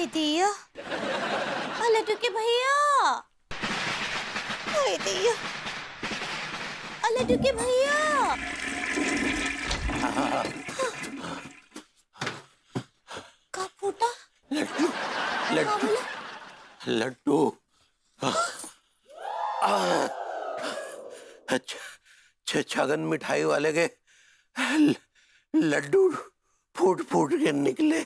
हाय दिया, लड्डू के भैया, हाय दिया, लड्डू के भैया। का फूटा? लड्डू लड्डू लड्डू। छगन मिठाई वाले के लड्डू फूट फूट के निकले।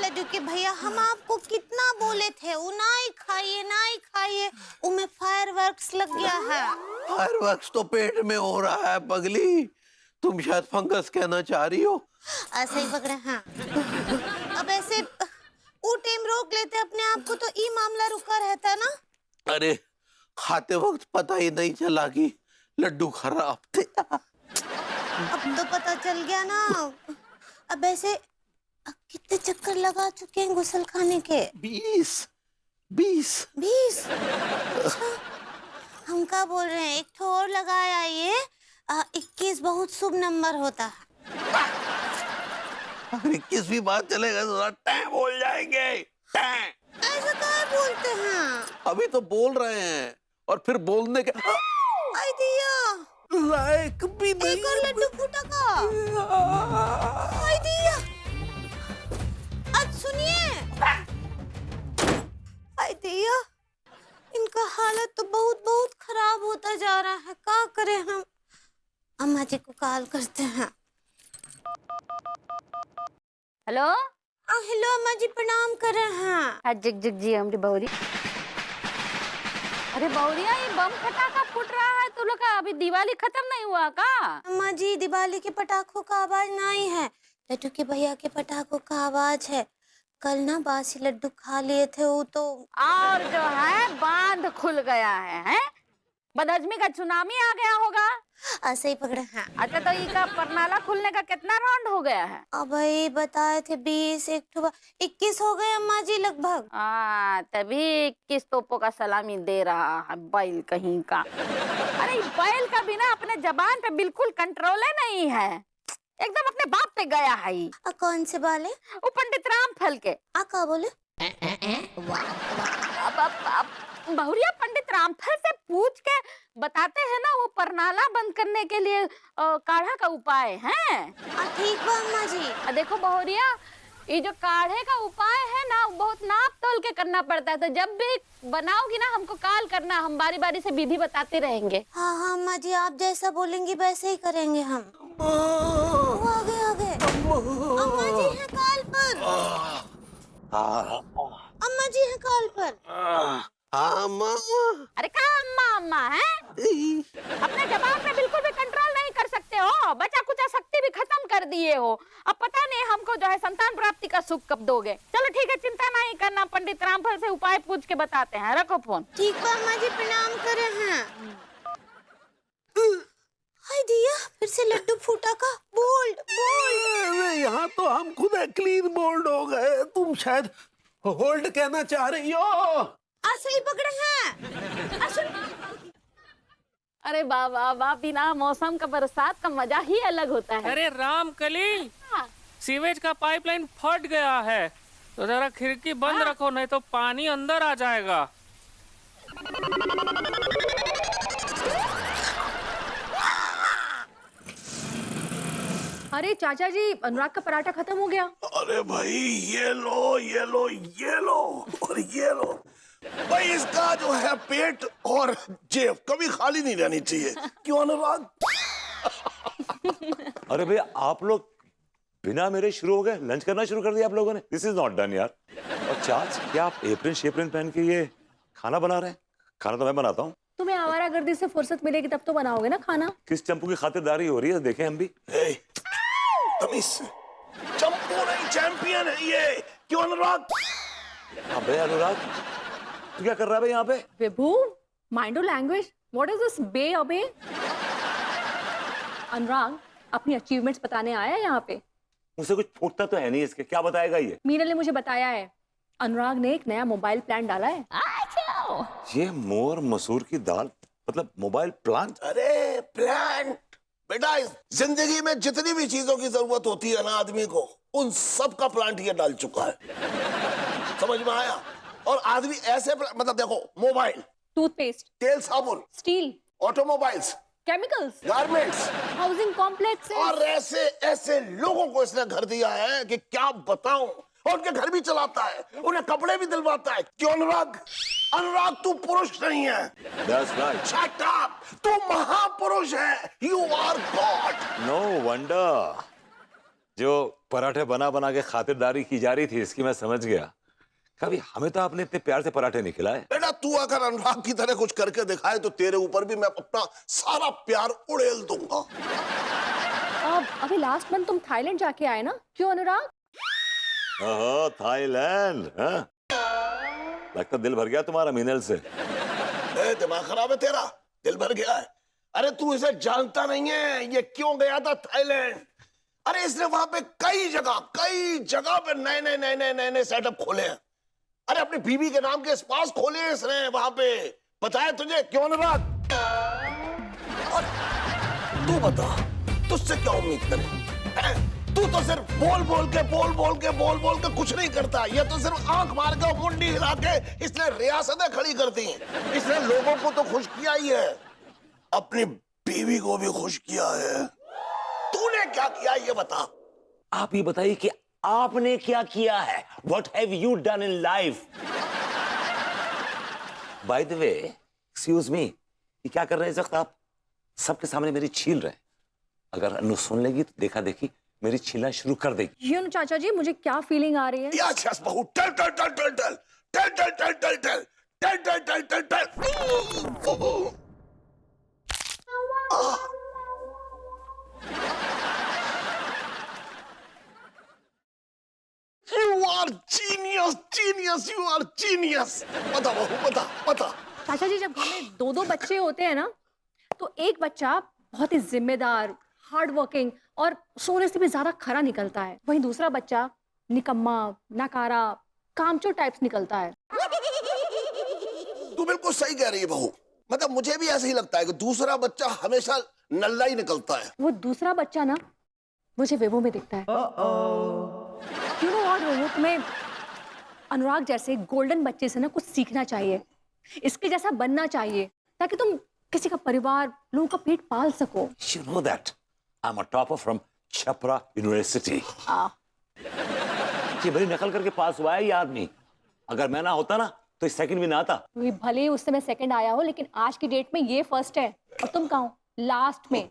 लड्डू के भैया, हम आपको कितना बोले थे वो नहीं खाइए, नहीं खाइए, उनमें फायरवर्क्स लग गया है। फायरवर्क्स तो पेट में हो रहा है पगली, तुम शायद फंगस कहना चाह रही हो। ऐसे ही पकड़े हैं। अब ऐसे वो टाइम रोक लेते अपने आप को तो ये मामला रुका रहता ना। अरे खाते वक्त पता ही नहीं चला कि लड्डू खराब थे। अब तो पता चल गया ना। अब ऐसे कितने चक्कर लगा चुके हैं गुसल खाने के? 20। अच्छा, हम क्या बोल रहे हैं, एक और लगाया ये 21 बहुत शुभ नंबर होता है। अगर 21 भी बात चलेगा तो टैं बोल जाएंगे। ऐसा क्या बोलते हैं? अभी तो बोल रहे हैं और फिर बोलने के लायक भी नहीं। एक और लड्डू फूटा का। दिया, आज सुनिए, दिया, इनका हालत तो बहुत बहुत खराब होता जा रहा है। क्या करें हम? अम्मा जी को कॉल करते हैं। हेलो। हेलो अम्मा जी, प्रणाम कर रहे हैं। जग जग जी हमारी बहुरी। अरे बहुरिया, ये बम पटाखा फूट रहा है, तू लोग का अभी दिवाली खत्म नहीं हुआ का? अम्मा जी, दिवाली के पटाखों का आवाज नहीं है, लड्डू के भैया के पटाखों का आवाज है। कल ना बासी लड्डू खा लिए थे वो तो। और जो है बांध खुल गया है? बदहजमी का सुनामी आ गया होगा। ऐसे ही पकड़े हैं। अच्छा, तो इसका परनाला खुलने का कितना राउंड हो गया है? अब भाई बताए थे 20, 21 हो गए अम्मा जी लगभग। तभी 21 तोपों का सलामी दे रहा है बैल कहीं का। अरे बैल का बिना अपने जबान पे बिल्कुल कंट्रोल नहीं है, एकदम अपने बाप पे गया है। कौन से वाले? वो पंडित रामफल के। का बोले? अब बहुरिया पंडित रामफल से पूछ के बताते हैं ना, वो परनाला बंद करने के लिए काढ़ा का उपाय है। ठीक बा अम्मा जी। देखो बहुरिया, ये जो काढ़े का उपाय है ना, वो बहुत नाप तोल के करना पड़ता है। तो जब भी बनाओगी ना, हमको कॉल करना, हम बारी बारी से विधि बताते रहेंगे। हाँ अम्मा जी, आप जैसा बोलेंगी वैसे ही करेंगे हम। आगे अम्मा जी हैं कॉल पर। अम्मा जी हैं कॉल पर। अम्मा। अरे कहाँ अम्मा अम्मा है? अपने जबान पे बिल्कुल भी कंट्रोल नहीं कर सकते हो, बचा कुचा शक्ति भी खत्म कर दिए हो। अब पता नहीं हमको जो है संतान प्राप्ति का सुख कब दोगे। चलो ठीक है, चिंता नहीं करना, पंडित रामफल से उपाय पूछ के बताते हैं। रखो फोन। ठीक है अम्मा जी, प्रणाम करे हैं। हाय दिया, फिर से लड्डू फूटा का। बोल्ड। यहाँ तो हम खुद क्लीन बोल्ड हो गए, तुम शायद होल्ड कहना चाह रही हो। ऐसे ही पकड़े हैं। अरे बाबा, बिना मौसम का बरसात का मजा ही अलग होता है। अरे रामकली, सीवेज का पाइपलाइन फट गया है, तो जरा खिड़की बंद रखो, नहीं तो पानी अंदर आ जाएगा। अरे चाचा जी, अनुराग का पराठा खत्म हो गया। अरे भाई ये लो ये लो ये लो और ये लो भाई, इसका जो है पेट और जेब कभी खाली नहीं रहनी चाहिए, क्यों अनुराग? अरे भैया, आप लोग बिना मेरे शुरू हो गए, लंच करना शुरू कर दिया आप लोगों ने। दिस इज नॉट डन यार। और चार्ज, क्या आप एप्रन शेप्रन पहन के ये खाना बना रहे हैं? खाना तो मैं बनाता हूँ। तुम्हें आवारागर्दी से फुर्सत मिलेगी तब तो बनाओगे ना खाना। किस चंपू की खातिरदारी हो रही है, देखें हम भी। तमीज से, चंपू नहीं चैंपियन है ये, क्यों अनुराग? अबे अनुराग, तू क्या कर रहा है भाई यहाँ पे? Vibhu, mind your language. What is this बे अबे? अनुराग अपनी अचीवमेंट्स बताने आया है यहाँ पे। मुझसे कुछ फूटता तो है नहीं इसके, क्या बताएगा ये? मीना ने मुझे बताया है, अनुराग ने एक नया मोबाइल प्लान डाला है। ये मोर मसूर की दाल मतलब मोबाइल प्लान? अरे प्लांट बेटा, इस जिंदगी में जितनी भी चीजों की जरूरत होती है ना आदमी को, उन सब का प्लांट ये डाल चुका है। समझ में आया? और आदमी ऐसे मतलब देखो, मोबाइल, टूथपेस्ट, तेल साबुन, steel, automobiles, chemicals, garments, housing complex, और ऐसे ऐसे लोगों को इसने घर दिया है कि क्या बताऊं। और उनके घर भी चलाता है, उन्हें कपड़े भी दिलवाता है। क्यों अनुराग? अनुराग तू पुरुष नहीं है। That's right. Shut up! तू महापुरुष है। You are God. No wonder. जो पराठे बना बना के खातिरदारी की जा रही थी, इसकी मैं समझ गया। कभी हमें तो आपने इतने प्यार से पराठे नहीं खिलाए। बेटा तू अगर अनुराग की तरह कुछ करके दिखाए तो तेरे ऊपर भी मैं अपना सारा प्यार उड़ेल दूंगा। अभी लास्ट मंथ तुम थाईलैंड जाके आए ना, क्यों अनुराग? ओहो, थाईलैंड, हाँ? लगता दिल भर गया तुम्हारा मीनल से। दिमाग खराब है तेरा? दिल भर गया है? अरे तू इसे जानता नहीं है, ये क्यों गया था थाईलैंड। अरे इसने वहां पे कई जगह पे नए सेटअप खोले हैं। अरे अपनी बीवी के नाम के स्पास खोले हैं इसने वहां पे, पता है तुझे? क्यों अनुराग? और तू बता, तुझसे क्या उम्मीद करें? तू तो सिर्फ बोल बोल के कुछ नहीं करता। ये तो सिर्फ आंख मार के और मुंडी हिला के इसने रियासतें खड़ी कर दी हैं। इसने लोगों को तो खुश किया ही है, अपनी बीवी को भी खुश किया है। तूने क्या किया ये बता। आप ये बताइए कि आपने क्या किया है? What have you done in life? By the way, excuse me, ये क्या कर रहे हैं इस वक्त आप? सबके सामने मेरी छील रहे हैं। अगर अनु सुन लेगी तो देखा देखी मेरी छीलना शुरू कर देगी। यू नो चाचा जी, मुझे क्या फीलिंग आ रही है? यस बहू, tell. You are genius, you are genius. बता बहू, बता। चाचा जी, जब हमें दो बच्चे होते हैं ना, तो एक बच्चा बहुत ही जिम्मेदार, हार्ड वर्किंग और सोने से भी ज्यादा खरा निकलता है। वहीं दूसरा बच्चा निकम्मा, नकारा, कामचोर टाइप्स निकलता है। तू बिल्कुल सही कह रही है बहू। मतलब मुझे भी ऐसे ही लगता है कि दूसरा बच्चा हमेशा नल्ला ही निकलता है। वो दूसरा बच्चा ना मुझे विवो में दिखता है। यू नो व्हाट विवो, तुम्हें अनुराग जैसे गोल्डन बच्चे से ना कुछ सीखना चाहिए, इसके जैसा बनना चाहिए, ताकि तुम किसी का परिवार, लोगों का पेट पाल सको। You know that I'm a topper from Chhapra University. ये बड़ी नकल करके पास हुआ है ये आदमी। अगर मैं ना होता ना तो इस सेकंड भी ना आता। भले ही उस समय सेकंड आया हो, लेकिन आज की डेट में ये फर्स्ट है और तुम कहाँ हो? लास्ट में।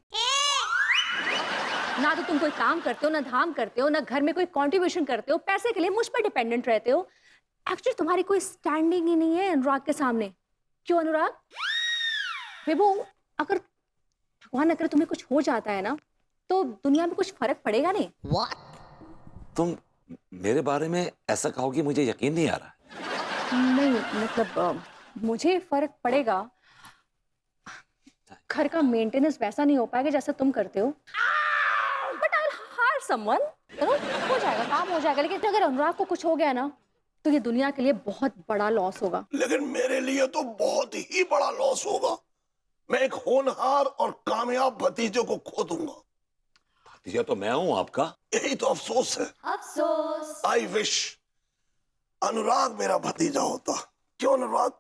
ना तो तुम कोई काम करते हो, ना धाम करते हो, ना घर में कोई कंट्रीब्यूशन करते हो, पैसे के लिए मुझ पर डिपेंडेंट रहते हो। एक्चुअली तुम्हारी कोई स्टैंडिंग ही नहीं है अनुराग के सामने। क्यों अनुराग? विभू, अगर भगवान अगर तुम्हें कुछ हो जाता है ना, तो दुनिया में कुछ फर्क पड़ेगा नहीं। What? तुम मेरे बारे में ऐसा कहोगी, मुझे यकीन नहीं आ रहा। नहीं मतलब मुझे फर्क पड़ेगा। घर का मेंटेनेंस वैसा नहीं हो पाएगा जैसा तुम करते हो, but I will hire someone, हो जाएगा, काम हो जाएगा। लेकिन अगर अनुराग को कुछ हो गया ना, तो ये दुनिया के लिए बहुत बड़ा लॉस होगा। लेकिन मेरे लिए तो बहुत ही बड़ा लॉस होगा। मैं एक होनहार और कामयाब भतीजे को खो दूंगा। भतीजा तो मैं हूं आपका। यही तो अफसोस है। अफसोस। आई विश अनुराग मेरा भतीजा होता। क्यों अनुराग?